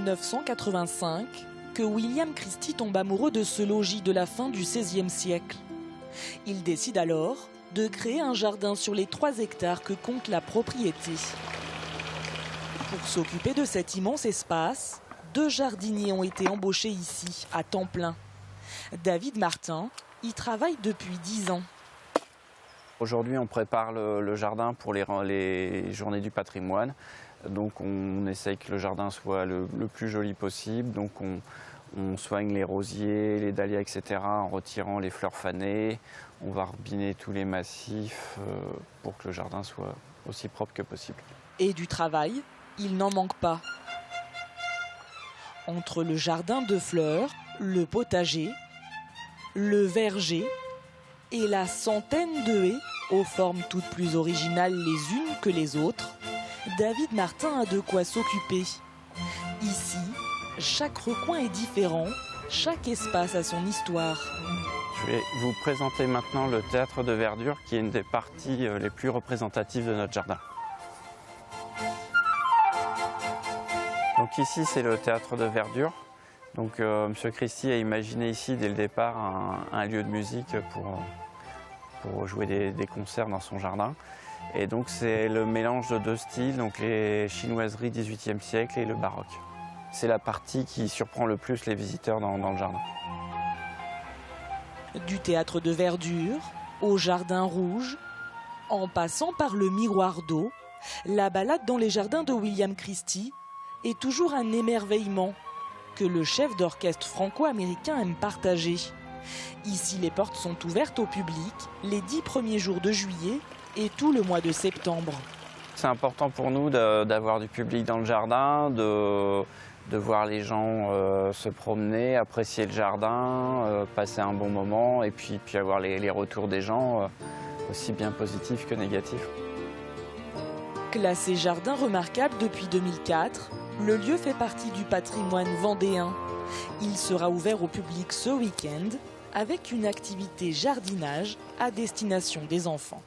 1985 que William Christie tombe amoureux de ce logis de la fin du XVIe siècle. Il décide alors de créer un jardin sur les 3 hectares que compte la propriété. Pour s'occuper de cet immense espace, 2 jardiniers ont été embauchés ici, à temps plein. David Martin y travaille depuis 10 ans. Aujourd'hui, on prépare le jardin pour les journées du patrimoine. Donc on essaye que le jardin soit le plus joli possible. Donc on soigne les rosiers, les dahlias, etc. en retirant les fleurs fanées. On va rebiner tous les massifs pour que le jardin soit aussi propre que possible. Et du travail, il n'en manque pas. Entre le jardin de fleurs, le potager, le verger et la centaine de haies aux formes toutes plus originales les unes que les autres, David Martin a de quoi s'occuper. Ici, chaque recoin est différent, chaque espace a son histoire. Je vais vous présenter maintenant le théâtre de verdure qui est une des parties les plus représentatives de notre jardin. Donc ici c'est le théâtre de verdure. Donc M. Christie a imaginé ici dès le départ un lieu de musique pour jouer des concerts dans son jardin. Et donc c'est le mélange de 2 styles, donc les chinoiseries 18e siècle et le baroque. C'est la partie qui surprend le plus les visiteurs dans le jardin. Du théâtre de verdure au jardin rouge, en passant par le miroir d'eau, la balade dans les jardins de William Christie est toujours un émerveillement que le chef d'orchestre franco-américain aime partager. Ici, les portes sont ouvertes au public les 10 premiers jours de juillet et tout le mois de septembre. C'est important pour nous d'avoir du public dans le jardin, de voir les gens se promener, apprécier le jardin, passer un bon moment et puis avoir les retours des gens, aussi bien positifs que négatifs. Classé jardin remarquable depuis 2004, le lieu fait partie du patrimoine vendéen. Il sera ouvert au public ce week-end avec une activité jardinage à destination des enfants.